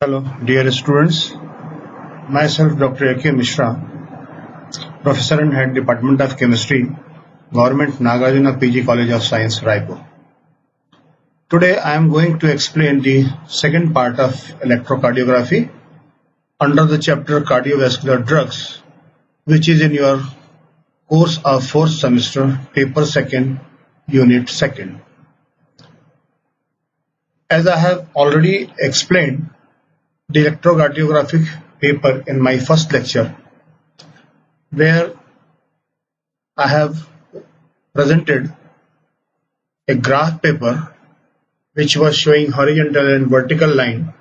Hello, dear students. Myself, Dr. A.K. Mishra, Professor and Head Department of Chemistry, Government Nagarjuna PG College of Science, Raipur. Today, I am going to explain the second part of electrocardiography under the chapter Cardiovascular Drugs, which is in your course of fourth semester, paper second, unit second. As I have already explained the electrocardiographic paper in my first lecture, where I have presented a graph paper which was showing horizontal and vertical line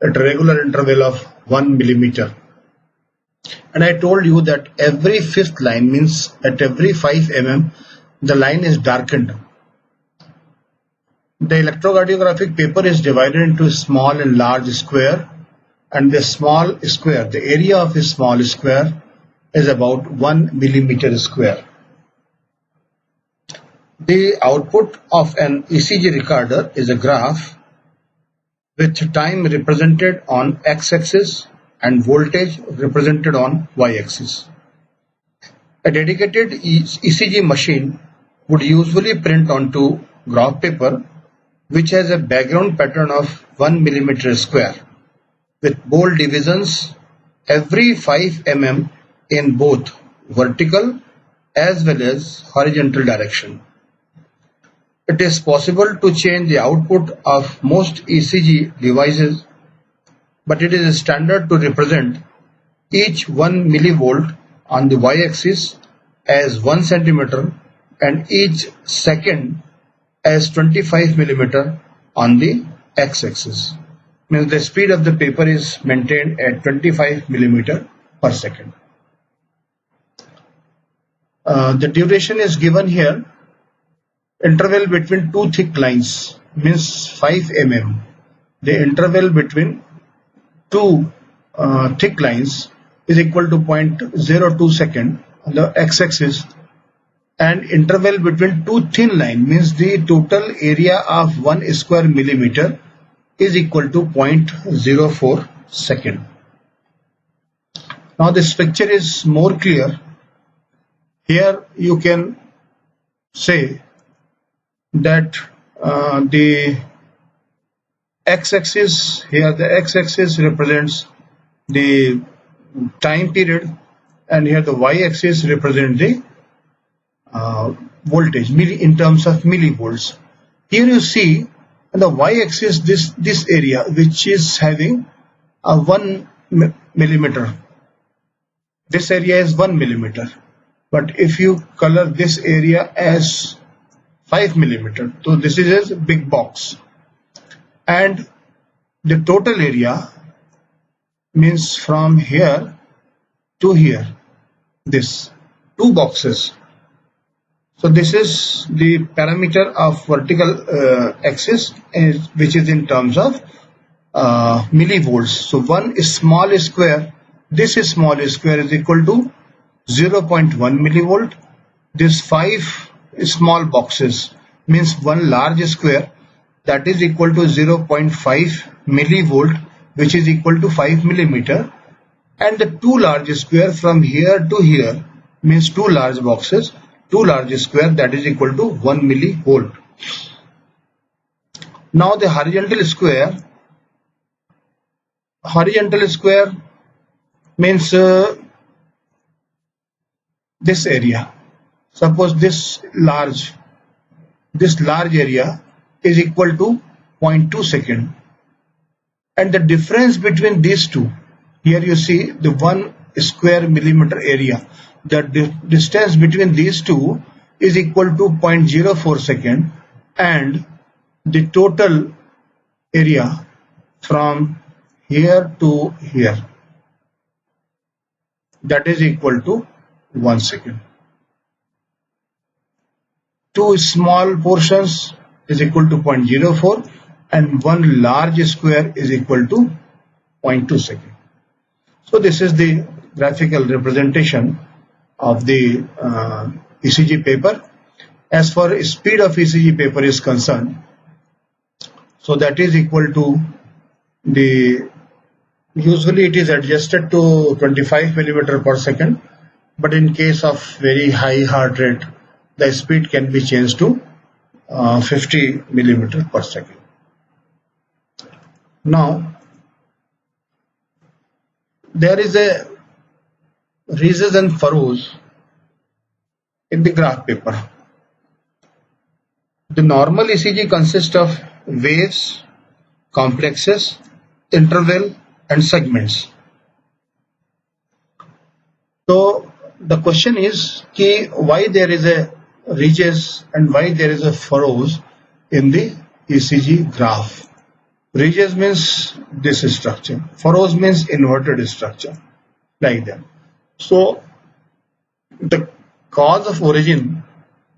at a regular interval of 1 millimeter. And I told you that every fifth line means at every 5 mm the line is darkened. The electrocardiographic paper is divided into small and large square, and the small square, the area of a small square is about 1 millimeter square. The output of an ECG recorder is a graph with time represented on x-axis and voltage represented on y-axis. A dedicated ECG machine would usually print onto graph paper which has a background pattern of 1 millimeter square with bold divisions every 5 mm in both vertical as well as horizontal direction. It is possible to change the output of most ECG devices, but it is standard to represent each 1 millivolt on the y-axis as 1 centimeter and each second as 25 millimeter on the x-axis. Means the speed of the paper is maintained at 25 millimeter per second. The duration is given here. Interval between two thick lines means 5 mm. The interval between two thick lines is equal to 0.02 second on the x-axis, and interval between two thin lines means the total area of 1 square millimeter is equal to 0.04 second. Now this picture is more clear. Here you can say that the x-axis, here the x-axis represents the time period, and here the y-axis represents the voltage in terms of millivolts. Here you see on the y-axis this area which is having a 1 millimeter. This area is 1 millimeter, but if you color this area as 5 millimeter, so this is a big box, and the total area means from here to here, this two boxes. So this is the parameter of vertical axis, which is in terms of millivolts. So one small square, this small square is equal to 0.1 millivolt. This 5 small boxes means one large square, that is equal to 0.5 millivolt, which is equal to 5 millimeter, and the two large square from here to here means two large boxes, two large square, that is equal to 1 millivolt. Now the horizontal square means this area. Suppose this large area is equal to 0.2 second, and the difference between these two, here you see the 1 square millimeter area, the distance between these two is equal to 0.04 second, and the total area from here to here, that is equal to 1 second. Two small portions is equal to 0.04, and one large square is equal to 0.2 second. So this is the graphical representation of the ECG paper. As far speed of ECG paper is concerned, so that is equal to the Usually it is adjusted to 25 millimeter per second, but in case of very high heart rate, the speed can be changed to 50 millimeter per second. Now, there is a ridges and furrows in the graph paper. The normal ECG consists of waves, complexes, interval, and segments. So the question is why there is a ridges and why there is a furrows in the ECG graph. Ridges means this structure, furrows means inverted structure, like that. So the cause of origin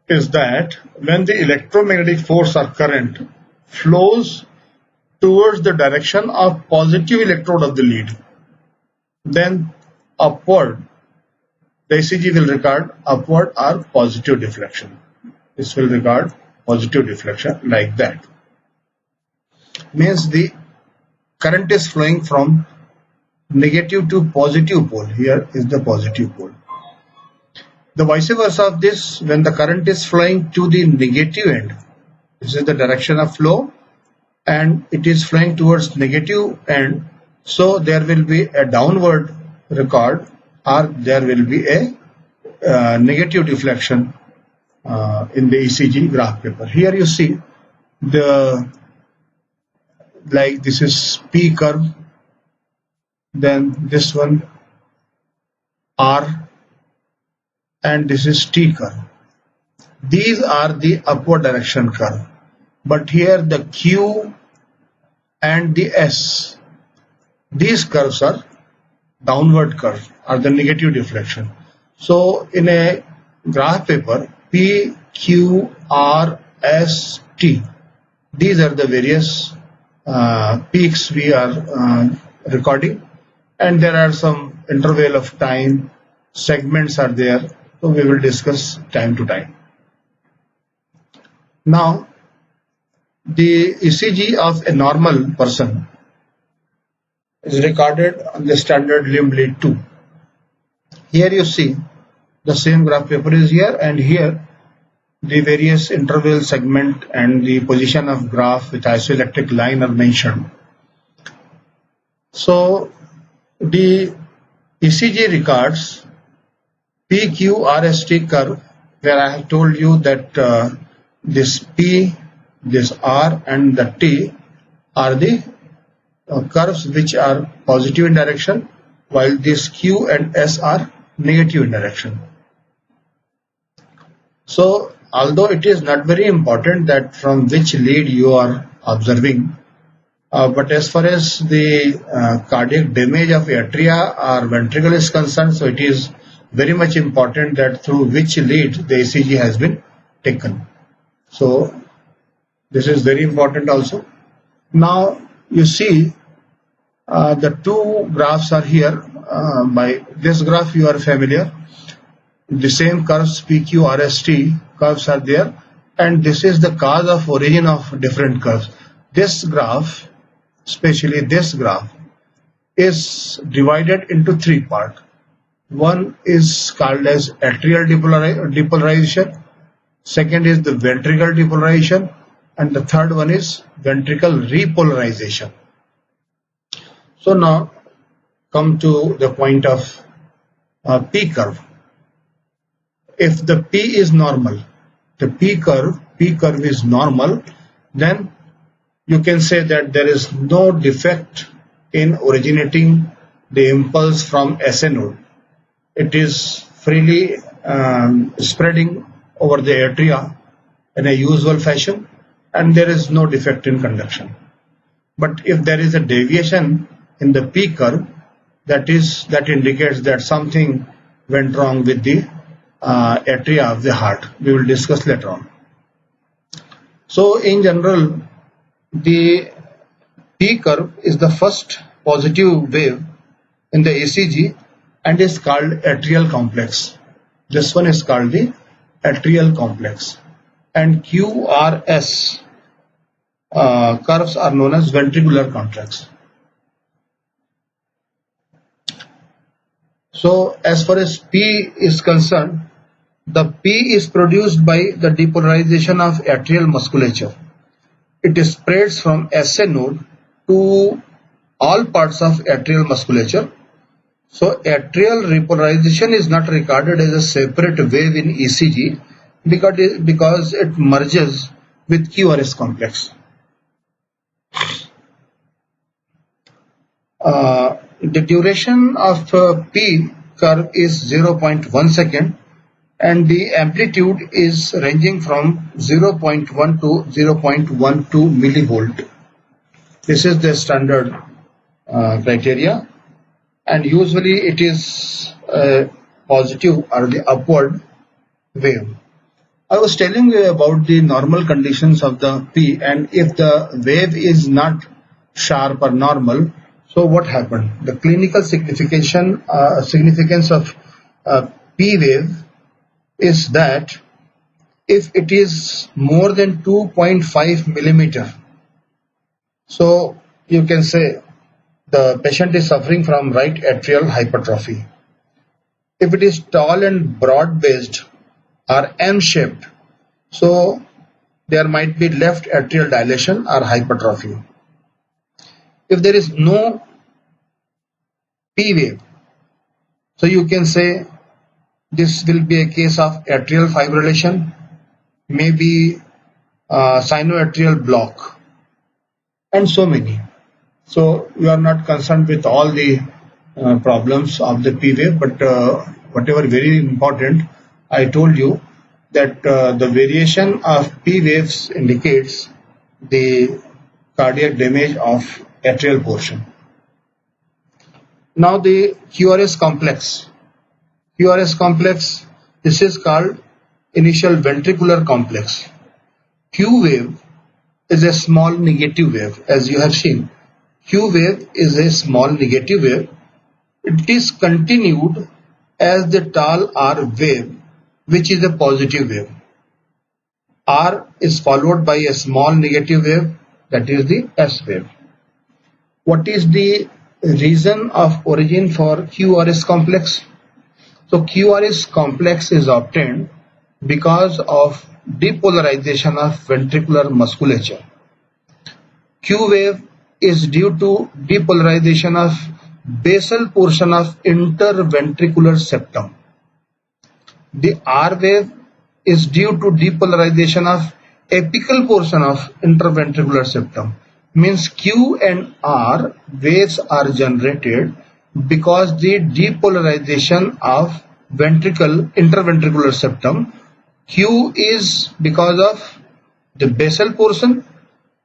is that when the electromagnetic force or current flows towards the direction of positive electrode of the lead, then upward, the ECG will record upward or positive deflection. This will record positive deflection like that. Means the current is flowing from negative to positive pole. Here is the positive pole. The vice versa of this, when the current is flowing to the negative end, this is the direction of flow and it is flowing towards negative end, so there will be a downward record or there will be a negative deflection in the ECG graph paper. Here you see like this is P curve, then this one R, and this is T curve. These are the upward direction curve, but here the Q and the S, these curves are downward curve or the negative deflection. So in a graph paper, P, Q, R, S, T, these are the various peaks we are recording, and there are some interval of time, segments are there, so we will discuss time to time. Now, the ECG of a normal person is recorded on the standard limb lead 2. Here you see the same graph paper is here, and here the various interval, segment and the position of graph with isoelectric line are mentioned. So the ECG records PQRST curve, where I have told you that this P, this R and the T are the curves which are positive in direction, while this Q and S are negative in direction. So although it is not very important that from which lead you are observing, but as far as the cardiac damage of atria or ventricle is concerned, so it is very much important that through which lead the ECG has been taken. So this is very important also. Now you see the two graphs are here. By this graph you are familiar. The same curves PQRST curves are there, and this is the cause of origin of different curves. This graph, especially this graph, is divided into three parts. One is called as atrial depolarization, second is the ventricle depolarization, and the third one is ventricle repolarization. So now come to the point of P curve. If the P is normal, the P curve is normal, then you can say that there is no defect in originating the impulse from SA node. It is freely spreading over the atria in a usual fashion, and there is no defect in conduction. But if there is a deviation in the P curve, that indicates that something went wrong with the atria of the heart. We will discuss later on. So in general, the P curve is the first positive wave in the ECG and is called atrial complex. This one is called the atrial complex, and QRS curves are known as ventricular complex. So as far as P is concerned, the P is produced by the depolarization of atrial musculature. It spreads from SA node to all parts of atrial musculature. So atrial repolarization is not regarded as a separate wave in ECG because it merges with QRS complex. The duration of P curve is 0.1 second and the amplitude is ranging from 0.1 to 0.12 millivolt. This is the standard criteria, and usually it is positive or the upward wave. I was telling you about the normal conditions of the P, and if the wave is not sharp or normal, so what happened? The clinical significance of P wave is that if it is more than 2.5 millimeter, so you can say the patient is suffering from right atrial hypertrophy. If it is tall and broad based or M-shaped, so there might be left atrial dilation or hypertrophy. If there is no P wave, so you can say this will be a case of atrial fibrillation, maybe sinoatrial block, and so many. So we are not concerned with all the problems of the P wave, but whatever very important, I told you that the variation of P waves indicates the cardiac damage of atrial portion. Now the QRS complex. QRS complex, this is called initial ventricular complex. Q wave is a small negative wave, as you have seen. Q wave is a small negative wave. It is continued as the tall R wave, which is a positive wave. R is followed by a small negative wave, that is the S wave. What is the reason of origin for QRS complex? So QRS complex is obtained because of depolarization of ventricular musculature. Q wave is due to depolarization of basal portion of interventricular septum. The R wave is due to depolarization of apical portion of interventricular septum. Means Q and R waves are generated because the depolarization of interventricular septum. Q is because of the basal portion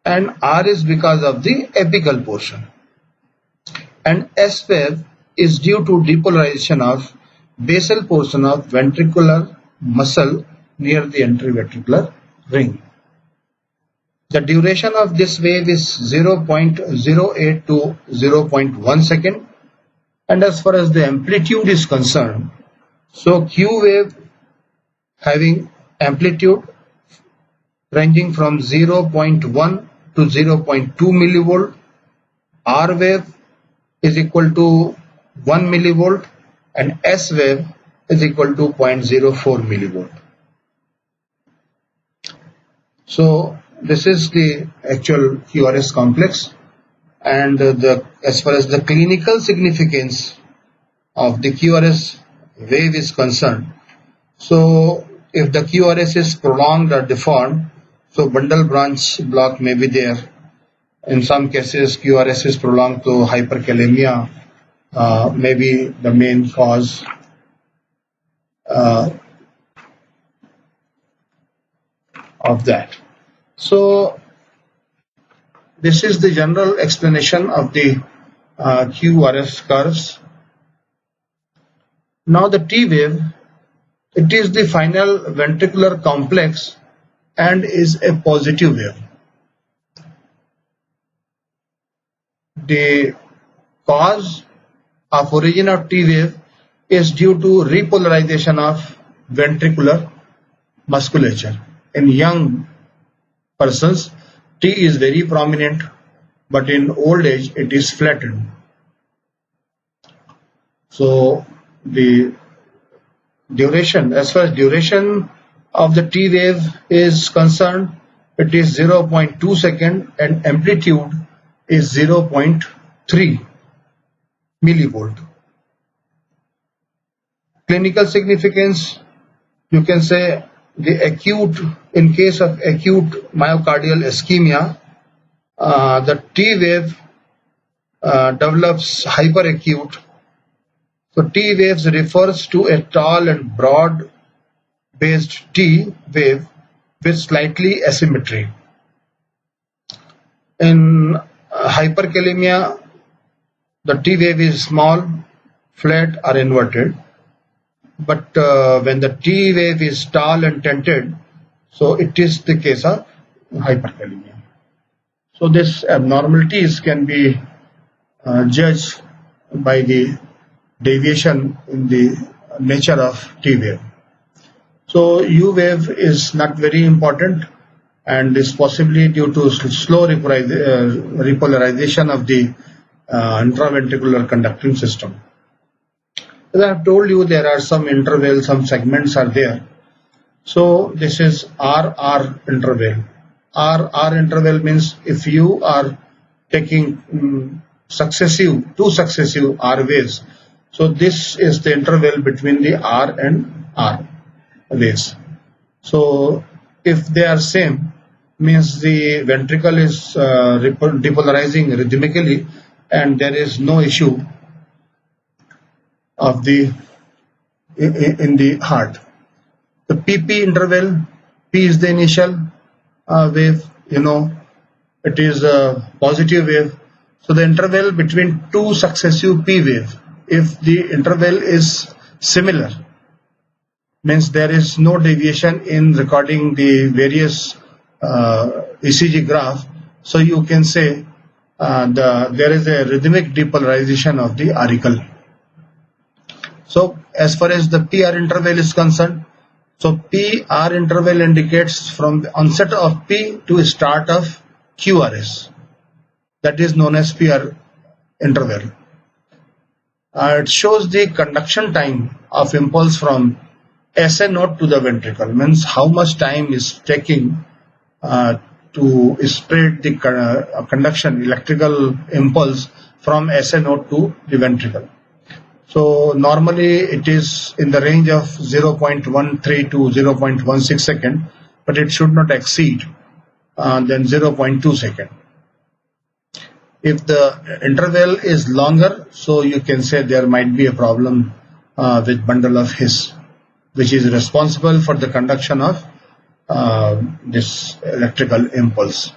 and R is because of the apical portion. And S wave is due to depolarization of basal portion of ventricular muscle near the anteroventricular ring. The duration of this wave is 0.08 to 0.1 second, and as far as the amplitude is concerned, so Q wave having amplitude ranging from 0.1 to 0.2 millivolt, R wave is equal to 1 millivolt, and S wave is equal to 0.04 millivolt. So this is the actual QRS complex, and as far as the clinical significance of the QRS wave is concerned, so if the QRS is prolonged or deformed, so bundle branch block may be there. In some cases QRS is prolonged to hyperkalemia, maybe the main cause. Of that. So this is the general explanation of the QRS curves. Now the T wave, it is the final ventricular complex and is a positive wave. The cause of origin of T wave is due to repolarization of ventricular musculature. In young persons, T is very prominent, but in old age it is flattened. So the duration, as far as duration of the T wave is concerned, it is 0.2 second and amplitude is 0.3 millivolt. Clinical significance, you can say in case of acute myocardial ischemia, the T wave develops hyperacute. So T waves refers to a tall and broad based T wave with slightly asymmetry. In hyperkalemia, the T wave is small, flat or inverted. But when the T wave is tall and tented, so it is the case of hyperkalemia. So these abnormalities can be judged by the deviation in the nature of T wave. So U wave is not very important and is possibly due to slow repolarization of the intraventricular conducting system. As I have told you, there are some intervals, some segments are there. So this is RR interval. RR interval means if you are taking two successive R waves, so this is the interval between the R and R waves. So if they are same, means the ventricle is depolarizing rhythmically and there is no issue of in the heart. The PP interval, P is the initial wave, it is a positive wave. So the interval between two successive P wave, if the interval is similar, means there is no deviation in recording the various ECG graph. So you can say there is a rhythmic depolarization of the auricle. So as far as the PR interval is concerned, so PR interval indicates from the onset of P to start of QRS. That is known as PR interval. It shows the conduction time of impulse from SA node to the ventricle, means how much time is taking to spread the conduction electrical impulse from SA node to the ventricle. So normally it is in the range of 0.13 to 0.16 second, but it should not exceed than 0.2 second. If the interval is longer, so you can say there might be a problem with bundle of His, which is responsible for the conduction of this electrical impulse.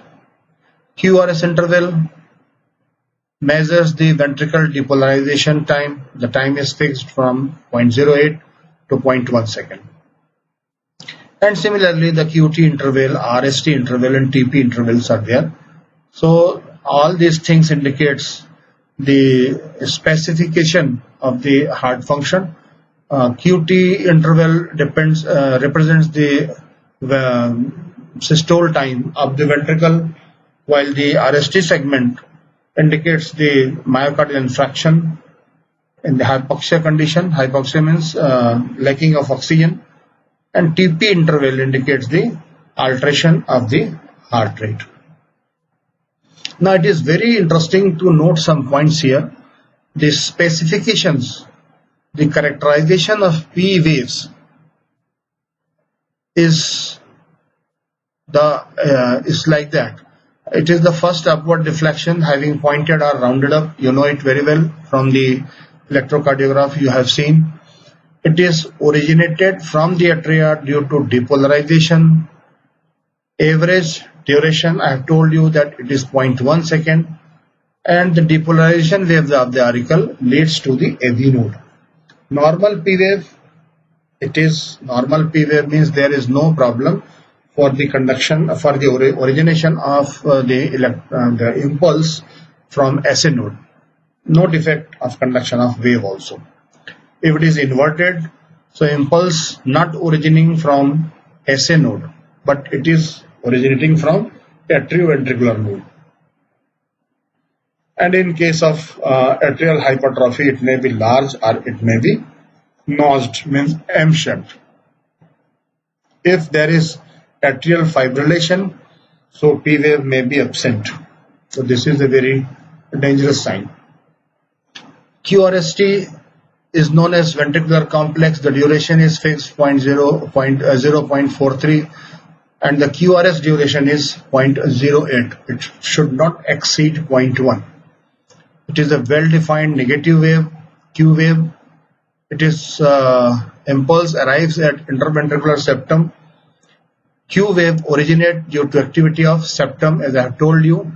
QRS interval measures the ventricle depolarization time. The time is fixed from 0.08 to 0.1 second. And similarly, the QT interval, RST interval and TP intervals are there. So all these things indicates the specification of the heart function. QT interval represents the systole time of the ventricle, while the RST segment indicates the myocardial infarction in the hypoxia condition. Hypoxia means lacking of oxygen, and TP interval indicates the alteration of the heart rate. Now it is very interesting to note some points here. The specifications, the characterization of P waves is like that. It is the first upward deflection having pointed or rounded up. You know it very well from the electrocardiograph you have seen. It is originated from the atria due to depolarization. Average duration, I have told you that it is 0.1 second, and the depolarization wave of the auricle leads to the AV node. Normal P wave, normal P wave means there is no problem for the conduction, for the origination of the impulse from SA node. No defect of conduction of wave also. If it is inverted, so impulse not originating from SA node, but it is originating from atrioventricular node. And in case of atrial hypertrophy, it may be large or it may be Nosed means M-shaped. If there is atrial fibrillation, so P wave may be absent. So this is a very dangerous sign. QRST is known as ventricular complex. The duration is fixed 0.43 and the QRS duration is 0.08. It should not exceed 0.1. It is a well-defined negative wave, Q wave. It is impulse arrives at interventricular septum. Q wave originates due to activity of septum, as I have told you,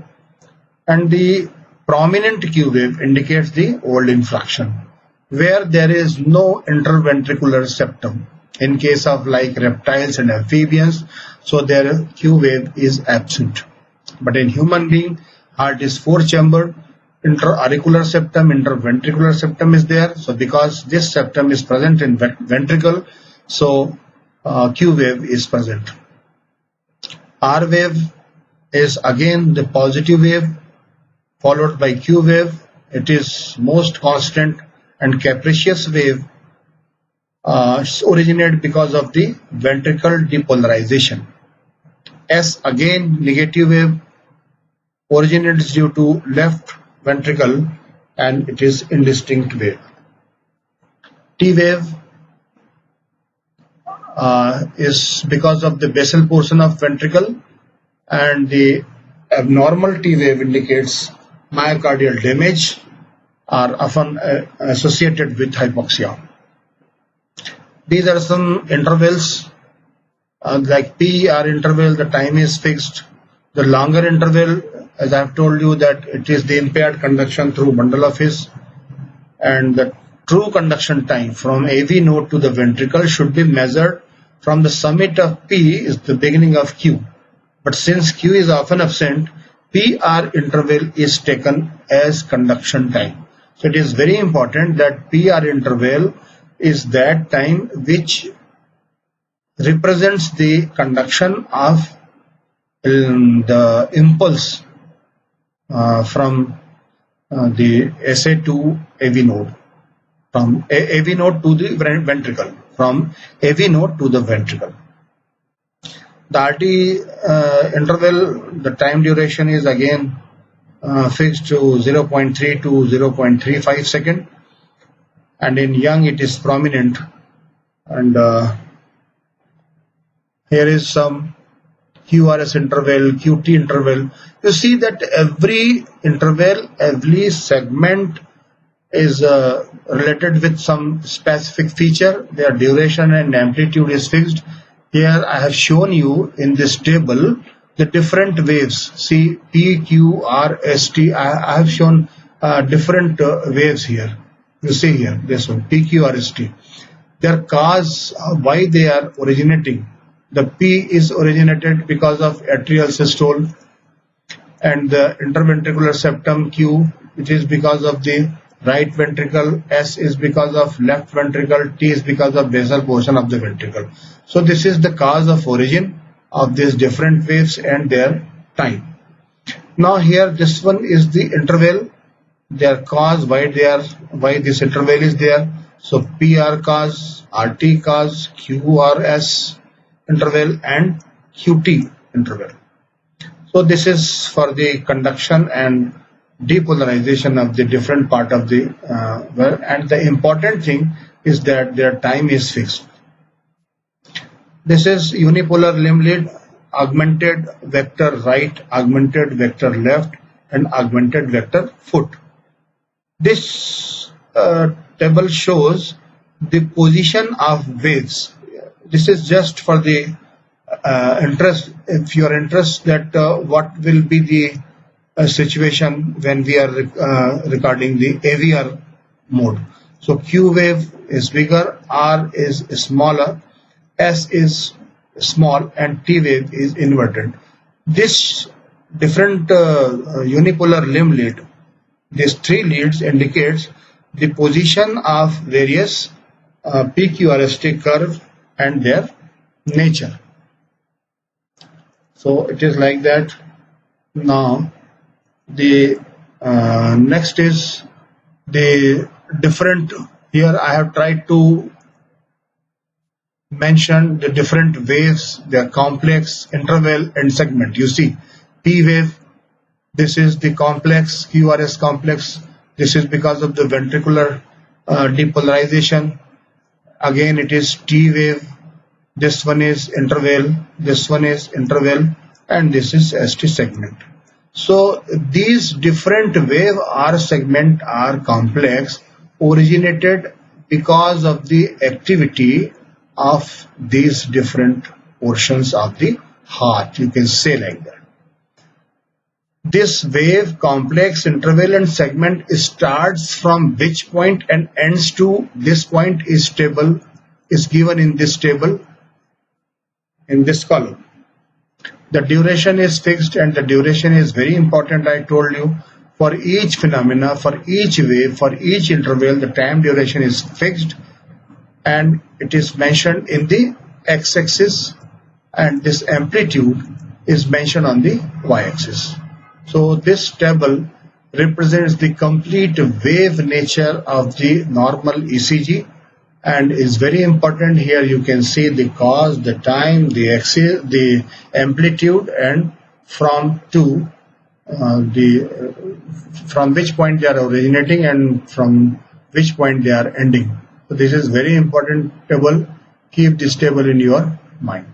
and the prominent Q wave indicates the old infraction where there is no interventricular septum. In case of like reptiles and amphibians, so their Q wave is absent. But in human being, heart is four-chambered. Interauricular septum, interventricular septum is there. So because this septum is present in ventricle, so Q wave is present. R wave is again the positive wave followed by Q wave. It is most constant and capricious wave originated because of the ventricle depolarization. S again negative wave originates due to left ventricle and it is indistinct wave. T wave is because of the basal portion of ventricle, and the abnormal T wave indicates myocardial damage are often associated with hypoxia. These are some intervals like PER interval, the time is fixed. The longer interval, as I have told you, that it is the impaired conduction through bundle of his, and the true conduction time from AV node to the ventricle should be measured from the summit of P is the beginning of Q. But since Q is often absent, PR interval is taken as conduction time. So it is very important that PR interval is that time which represents the conduction of the impulse from the SA to AV node, from AV node to the ventricle, from AV node to the ventricle. The RT interval, the time duration is again fixed to 0.3 to 0.35 second, and in young it is prominent. And here is some QRS interval, QT interval. You see that every interval, every segment is related with some specific feature. Their duration and amplitude is fixed. Here I have shown you in this table the different waves. See P, Q, R, S, T. I have shown different waves here. You see here this one P, Q, R, S, T. Their cause, why they are originating. The P is originated because of atrial systole, and the interventricular septum Q, which is because of the right ventricle, S is because of left ventricle, T is because of basal portion of the ventricle. So this is the cause of origin of these different waves and their time. Now here this one is the interval, their cause, why this interval is there. So PR cause, RT cause, QRS interval and QT interval. So this is for the conduction and depolarization of the different part of the and the important thing is that their time is fixed. This is unipolar limb lead, augmented vector right, augmented vector left, and augmented vector foot. This table shows the position of waves. This is just for the interest, if you are interested that what will be the situation when we are recording the AVR mode. So Q wave is bigger, R is smaller, S is small, and T wave is inverted. This different unipolar limb lead, these three leads indicates the position of various PQRST curve and their nature. So it is like that. Now the next is the different. Here I have tried to mentioned the different waves, their complex, interval, and segment. You see, P wave, this is the complex, QRS complex. This is because of the ventricular depolarization. Again, it is T wave. This one is interval, this one is interval, and this is ST segment. So these different wave or segment are complex, originated because of the activity of these different portions of the heart. You can say like that. This wave, complex, interval, and segment starts from which point and ends to this point is table, is given in this table, in this column. The duration is fixed, and the duration is very important. I told you, for each phenomena, for each wave, for each interval, the time duration is fixed, and it is mentioned in the x-axis, and this amplitude is mentioned on the y-axis. So this table represents the complete wave nature of the normal ECG, and is very important. Here you can see the cause, the time, the axis, the amplitude, and from which point they are originating and from which point they are ending. So this is very important table. Keep this table in your mind.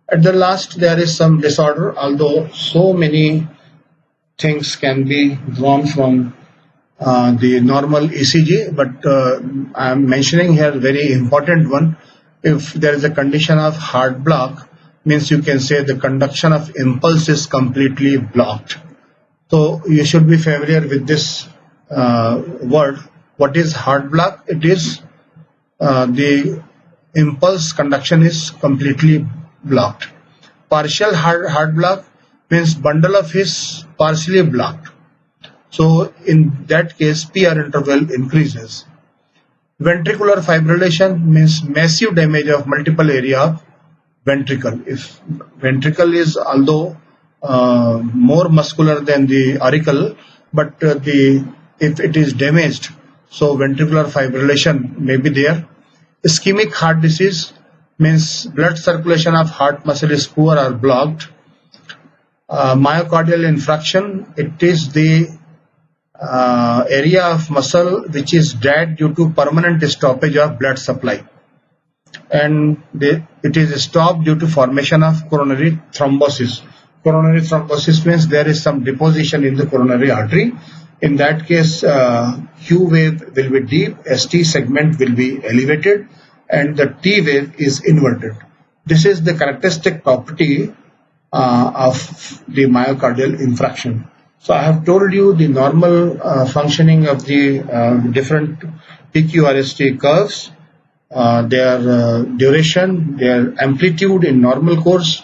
At the last, there is some disorder, although so many things can be drawn from the normal ECG, but I am mentioning here very important one. If there is a condition of heart block, means you can say the conduction of impulse is completely blocked. So you should be familiar with this word. What is heart block? It is the impulse conduction is completely blocked. Partial heart block means bundle of his partially blocked. So in that case, PR interval increases. Ventricular fibrillation means massive damage of multiple area of ventricle. If ventricle is although more muscular than the auricle, but if it is damaged, so ventricular fibrillation may be there. Ischemic heart disease means blood circulation of heart muscle is poor or blocked. Myocardial infarction, it is the area of muscle which is dead due to permanent stoppage of blood supply, and it is stopped due to formation of coronary thrombosis. Coronary thrombosis means there is some deposition in the coronary artery. In that case, Q wave will be deep, ST segment will be elevated, and the T wave is inverted. This is the characteristic property of the myocardial infarction. So I have told you the normal functioning of the different PQRST curves, their duration, their amplitude in normal course,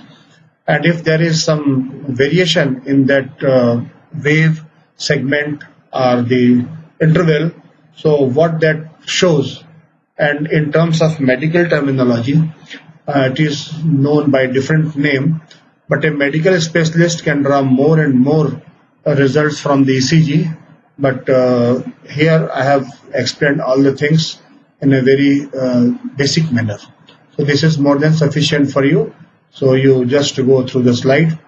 and if there is some variation in that wave segment or the interval, so what that shows. And in terms of medical terminology, it is known by different name, but a medical specialist can draw more and more results from the ECG. But here I have explained all the things in a very basic manner. So this is more than sufficient for you. So you just go through the slide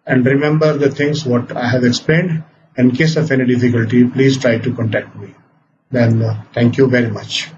and remember the things what I have explained. In case of any difficulty, please try to contact me. Then thank you very much.